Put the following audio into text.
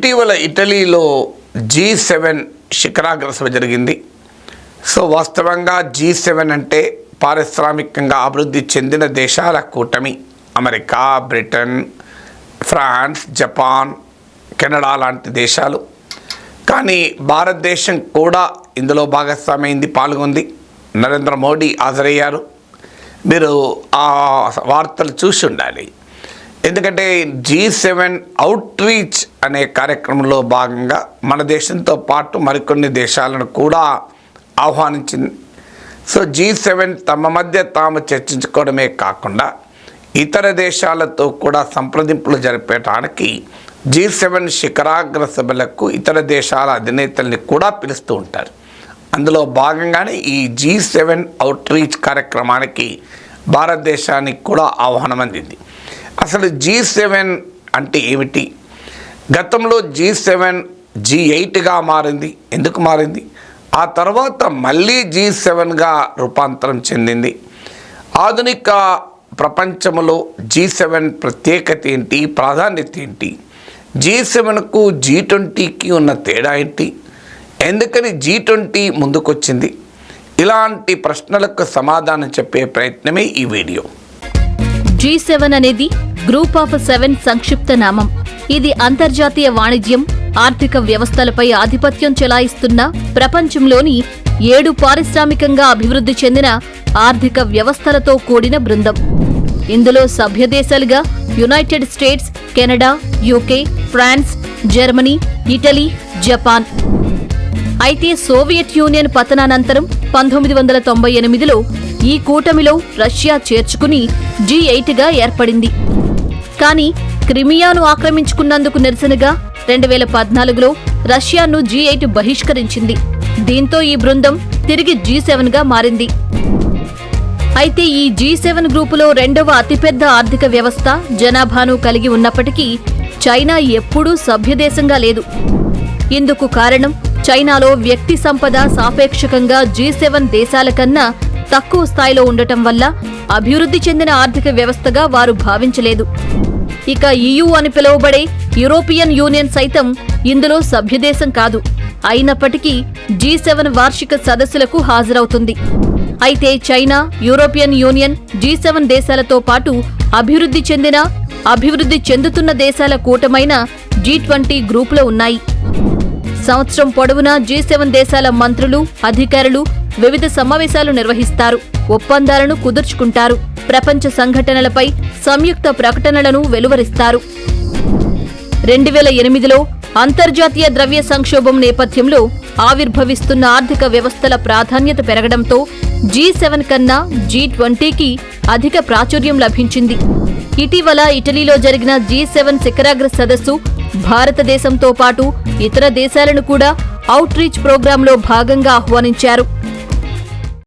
ఇటీవల ఇటలీలో G7 శిఖరాగ్ర సభ జరిగింది. సో వాస్తవంగా G7 అంటే పారిశ్రామికంగా అభివృద్ధి చెందిన దేశాల కూటమి. America, Britain, France, Japan, Canada లాంటి దేశాలు. కానీ భారతదేశం కూడా ఇందులో భాగస్వామైంది, పాల్గొంది. నరేంద్ర మోడీ హాజరయ్యారు. మీరు ఆ వార్తలు చూసి ఉండాలి. ఎందుకంటే G7 అవుట్ రీచ్ అనే కార్యక్రమంలో భాగంగా మన దేశంతో పాటు మరికొన్ని దేశాలను కూడా ఆహ్వానించింది. సో G7 తమ మధ్య తాము చర్చించుకోవడమే కాకుండా ఇతర దేశాలతో కూడా సంప్రదింపులు జరిపేటానికి G7 శిఖరాగ్ర సభలకు ఇతర దేశాల అధినేతల్ని కూడా పిలుస్తూ ఉంటారు. అందులో భాగంగానే ఈ G7 అవుట్ రీచ్ కార్యక్రమానికి భారతదేశానికి కూడా ఆహ్వానం అందింది. అసలు G7 అంటే ఏమిటి? గతంలో G7 G8గా మారింది. ఎందుకు మారింది? ఆ తర్వాత మళ్ళీ G7గా రూపాంతరం చెందింది. ఆధునిక ప్రపంచంలో G7 ప్రత్యేకత ఏంటి, ప్రాధాన్యత ఏంటి? G7కు G20కి ఉన్న తేడా ఏంటి? ఎందుకని G20 ముందుకొచ్చింది? ఇలాంటి ప్రశ్నలకు సమాధానం చెప్పే ప్రయత్నమే ఈ వీడియో. G7 అనేది గ్రూప్ ఆఫ్ 7 సంక్షిప్త నామం. ఇది అంతర్జాతీయ వాణిజ్యం, ఆర్థిక వ్యవస్థలపై ఆధిపత్యం చెలాయిస్తున్న ప్రపంచంలోని 7 పారిశ్రామికంగా అభివృద్ధి చెందిన ఆర్థిక వ్యవస్థలతో కూడిన బృందం. ఇందులో సభ్యదేశాలుగా United States, Canada, UK, France, Germany, Italy, Japan. అయితే సోవియట్ యూనియన్ పతనానంతరం 1998లో ఈ కూటమిలో రష్యా చేర్చుకుని G8గా ఏర్పడింది. కానీ క్రిమియాను ఆక్రమించుకున్నందుకు నిరసనగా 2014లో రష్యాను G8 బహిష్కరించింది. దీంతో ఈ బృందం తిరిగి G7గా మారింది. అయితే ఈ G7 గ్రూపులో రెండవ అతిపెద్ద ఆర్థిక వ్యవస్థ, జనాభాను కలిగి ఉన్నప్పటికీ చైనా ఎప్పుడూ సభ్యదేశంగా లేదు. ఇందుకు కారణం చైనాలో వ్యక్తి సంపద సాపేక్షకంగా G7 దేశాల కన్నా తక్కువ స్థాయిలో ఉండటం వల్ల అభివృద్ధి చెందిన ఆర్థిక వ్యవస్థగా వారు భావించలేదు. ఇక EU అని పిలువబడే యూరోపియన్ యూనియన్ సైతం ఇందులో సభ్యదేశం కాదు. అయినప్పటికీ G7 వార్షిక సదస్సులకు హాజరవుతుంది. అయితే చైనా, యూరోపియన్ యూనియన్, G7 దేశాలతో పాటు అభివృద్ధి చెందిన, అభివృద్ధి చెందుతున్న దేశాల కూటమైన G20 గ్రూపులో ఉన్నాయి. సంవత్సరం పొడవునా G7 దేశాల మంత్రులు, అధికారులు వివిధ సమావేశాలు నిర్వహిస్తారు, ఒప్పందాలను కుదుర్చుకుంటారు, ప్రపంచ సంఘటనలపై సంయుక్త ప్రకటనలను వెలువరిస్తారు. 2008లో అంతర్జాతీయ ద్రవ్య సంక్షోభం నేపథ్యంలో ఆవిర్భవిస్తున్న ఆర్థిక వ్యవస్థల ప్రాధాన్యత పెరగడంతో G7 కన్నా G20కి అధిక ప్రాచుర్యం లభించింది. ఇటీవల ఇటలీలో జరిగిన G7 శిఖరాగ్ర సదస్సు భారతదేశంతో పాటు ఇతర దేశాలను కూడా అవుట్ రీచ్ ప్రోగ్రాంలో భాగంగా ఆహ్వానించారు.